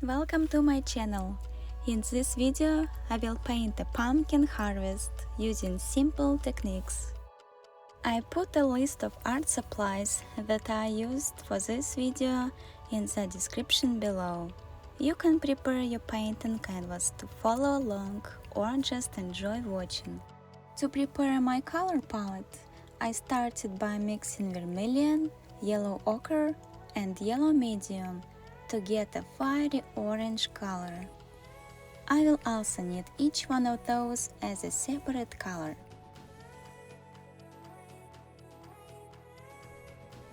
Welcome to my channel. In this video I will paint a pumpkin harvest using simple techniques. I put a list of art supplies that I used for this video in the description below. You can prepare your painting canvas to follow along or just enjoy watching. To prepare my color palette, I started by mixing vermilion, yellow ochre and yellow medium to get a fiery orange color. I will also need each one of those as a separate color.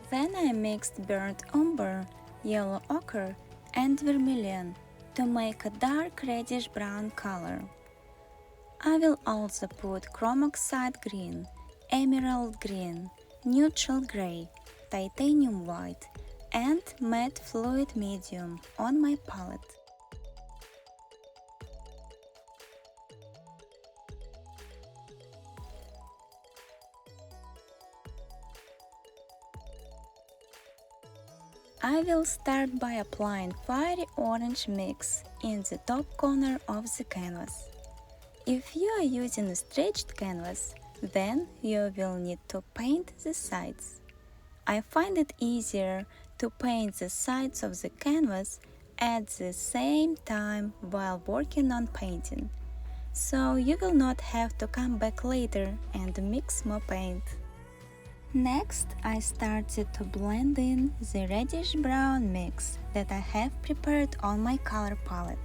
Then I mixed Burned Umber, yellow ochre and vermilion to make a dark reddish brown color. I will also put chrome oxide green, emerald green, neutral gray, titanium white and matte fluid medium on my palette. I will start by applying fiery orange mix in the top corner of the canvas. If you are using a stretched canvas, then you will need to paint the sides. I find it easier to paint the sides of the canvas at the same time while working on painting, so you will not have to come back later and mix more paint. Next, I started to blend in the reddish-brown mix that I have prepared on my color palette.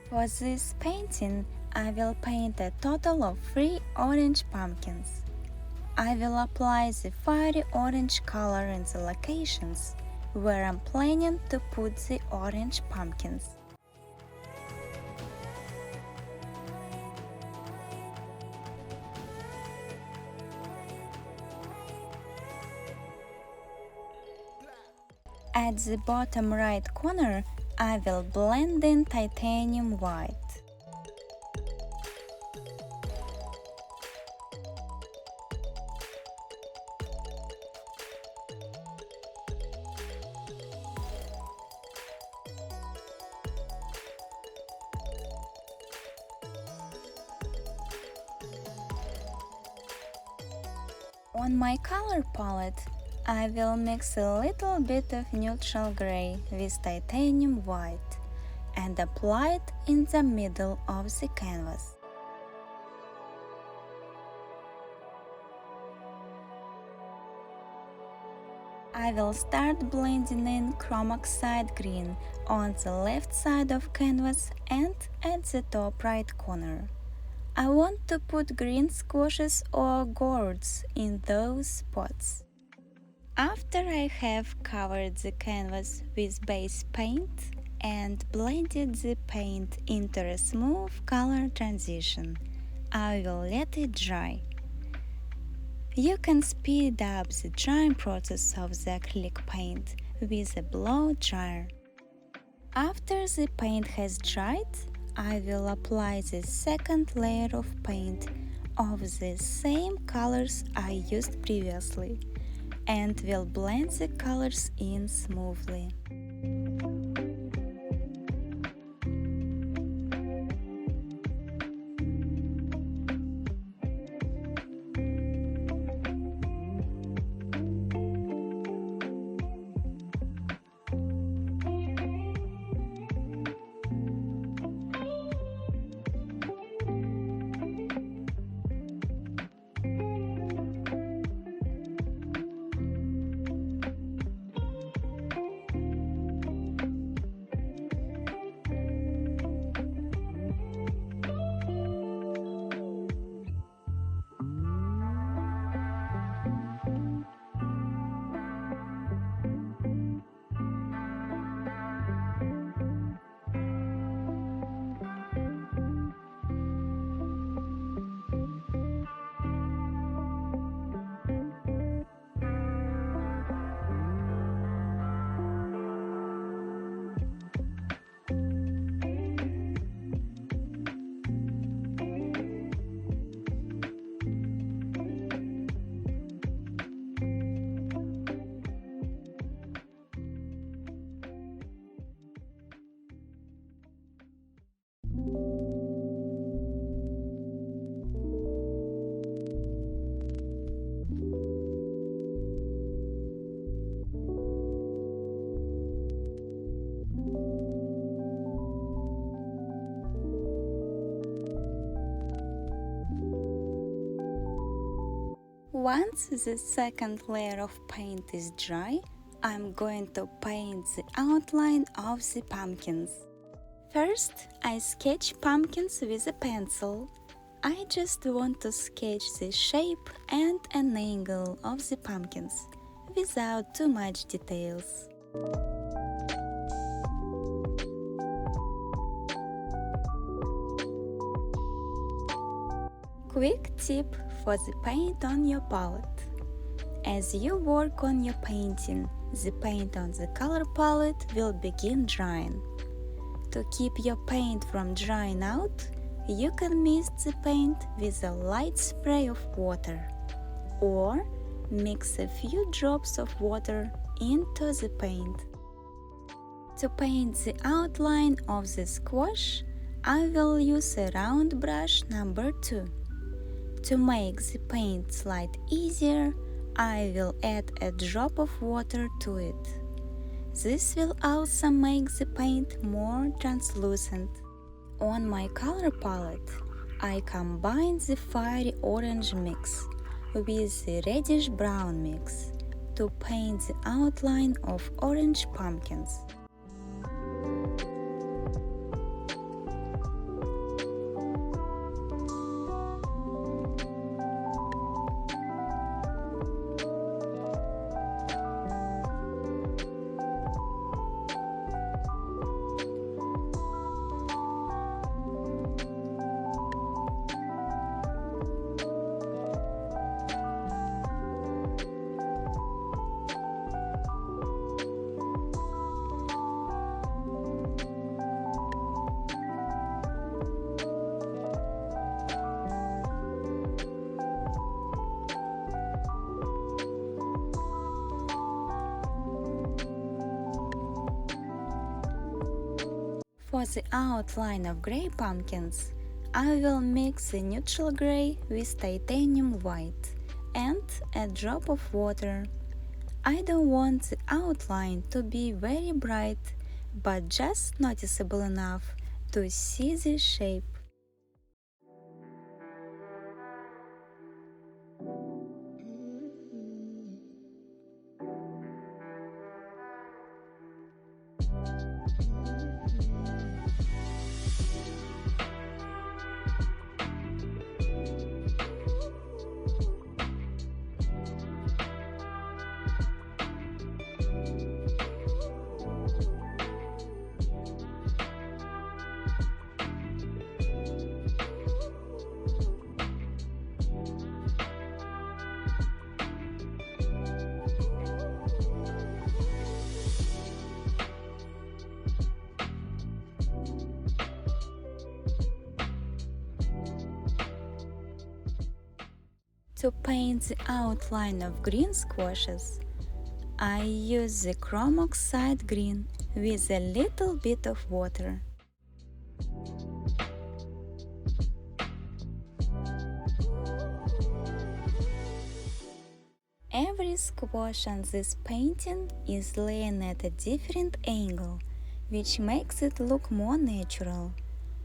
For this painting, I will paint a total of 3 orange pumpkins. I will apply the fiery orange color in the locations where I'm planning to put the orange pumpkins. At the bottom right corner, I will blend in titanium white. On my color palette, I will mix a little bit of neutral gray with titanium white and apply it in the middle of the canvas. I will start blending in chrome oxide green on the left side of canvas and at the top right corner. I want to put green squashes or gourds in those spots. After I have covered the canvas with base paint and blended the paint into a smooth color transition, I will let it dry. You can speed up the drying process of the acrylic paint with a blow dryer. After the paint has dried, I will apply the second layer of paint of the same colors I used previously and will blend the colors in smoothly. Once the second layer of paint is dry, I'm going to paint the outline of the pumpkins. First, I sketch pumpkins with a pencil. I just want to sketch the shape and an angle of the pumpkins, without too much details. Quick tip for the paint on your palette. As you work on your painting, the paint on the color palette will begin drying. To keep your paint from drying out, you can mist the paint with a light spray of water, or mix a few drops of water into the paint. To paint the outline of the squash, I will use a round brush number 2. To make the paint slide easier, I will add a drop of water to it. This will also make the paint more translucent. On my color palette, I combine the fiery orange mix with the reddish brown mix to paint the outline of orange pumpkins. For the outline of grey pumpkins, I will mix the neutral grey with titanium white and a drop of water. I don't want the outline to be very bright, but just noticeable enough to see the shape. To paint the outline of green squashes, I use the chrome oxide green with a little bit of water. Every squash on this painting is laying at a different angle, which makes it look more natural.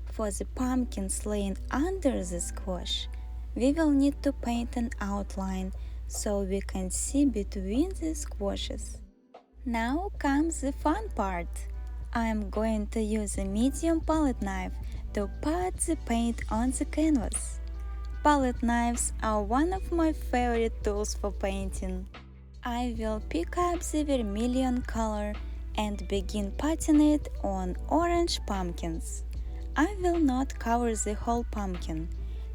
For the pumpkins laying under the squash, we will need to paint an outline so we can see between the squashes. Now comes the fun part. I am going to use a medium palette knife to pat the paint on the canvas. Palette knives are one of my favorite tools for painting. I will pick up the vermilion color and begin patting it on orange pumpkins. I will not cover the whole pumpkin,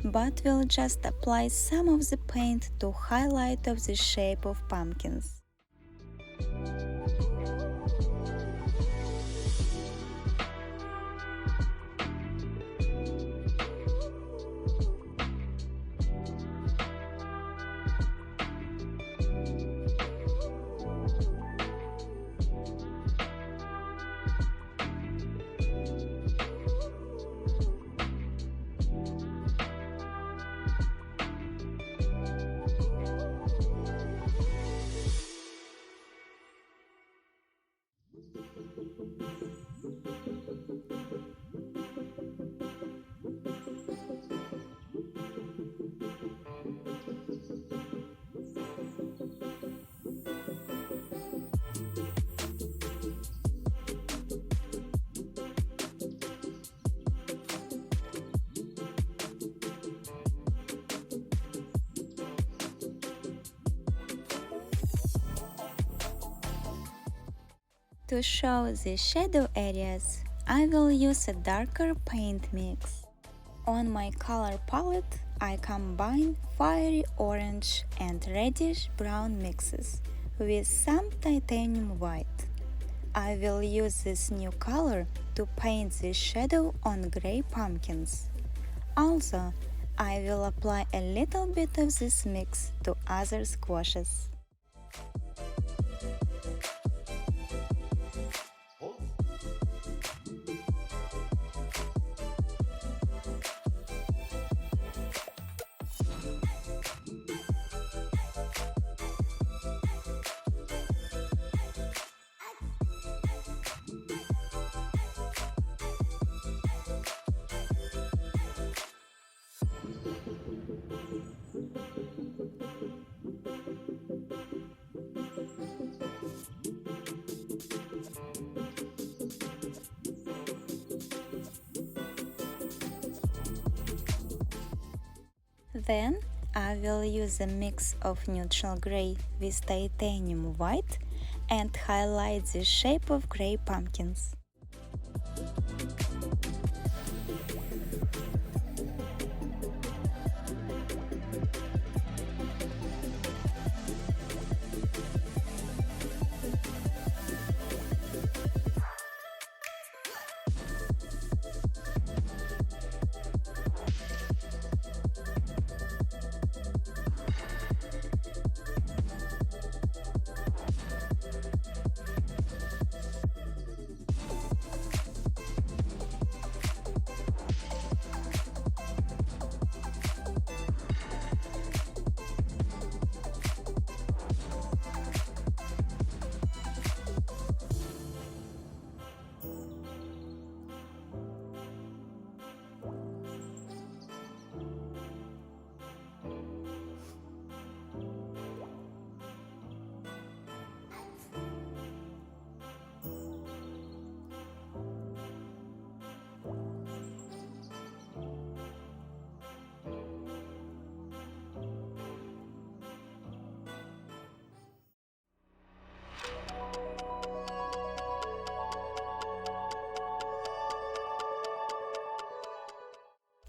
but will just apply some of the paint to highlight of the shape of pumpkins. To show the shadow areas, I will use a darker paint mix. On my color palette, I combine fiery orange and reddish brown mixes with some titanium white. I will use this new color to paint the shadow on gray pumpkins. Also, I will apply a little bit of this mix to other squashes. Then I will use a mix of neutral gray with titanium white and highlight the shape of gray pumpkins.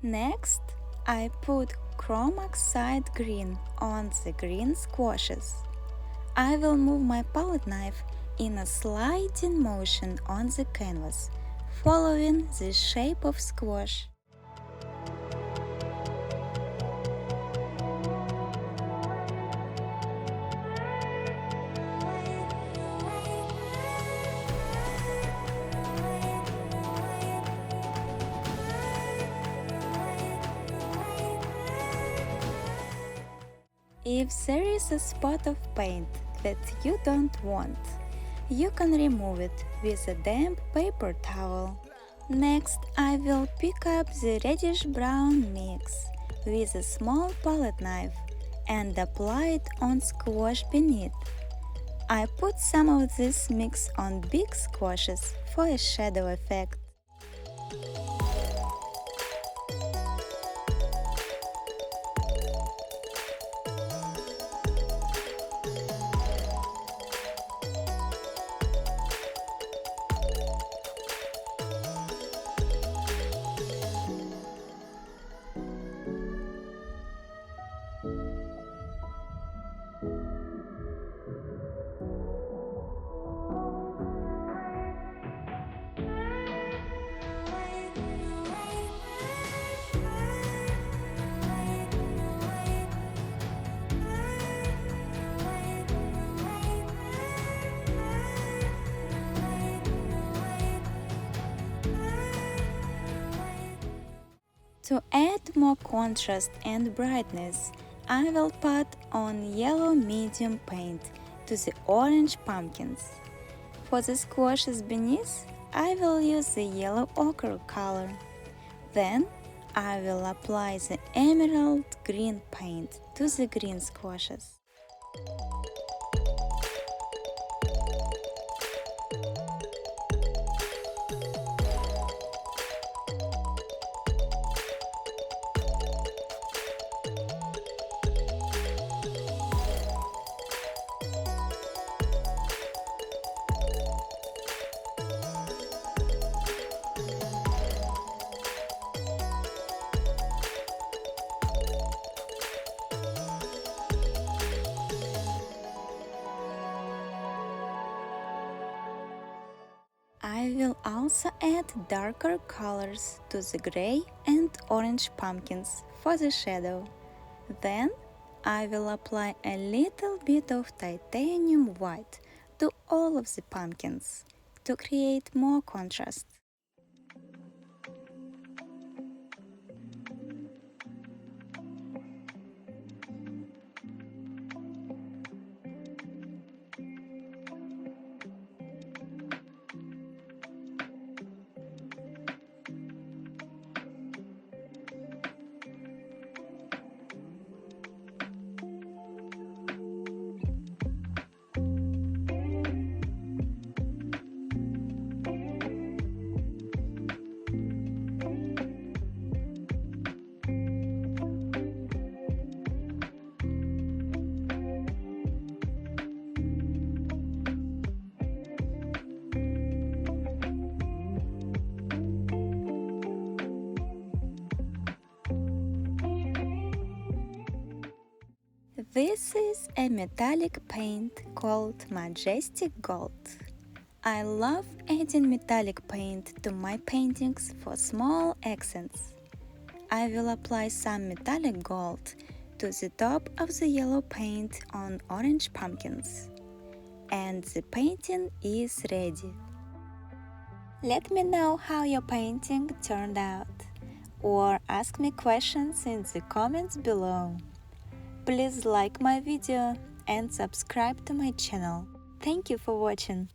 Next, I put chrome oxide green on the green squashes. I will move my palette knife in a sliding motion on the canvas, following the shape of squash. If there is a spot of paint that you don't want, you can remove it with a damp paper towel. Next, I will pick up the reddish-brown mix with a small palette knife and apply it on squash beneath. I put some of this mix on big squashes for a shadow effect. To add more contrast and brightness, I will put on yellow medium paint to the orange pumpkins. For the squashes beneath, I will use the yellow ochre color. Then I will apply the emerald green paint to the green squashes. also add darker colors to the gray and orange pumpkins for the shadow. Then I will apply a little bit of titanium white to all of the pumpkins to create more contrast. This is a metallic paint called Majestic Gold. I love adding metallic paint to my paintings for small accents. I will apply some metallic gold to the top of the yellow paint on orange pumpkins. And the painting is ready. Let me know how your painting turned out, or ask me questions in the comments below. Please like my video and subscribe to my channel. Thank you for watching.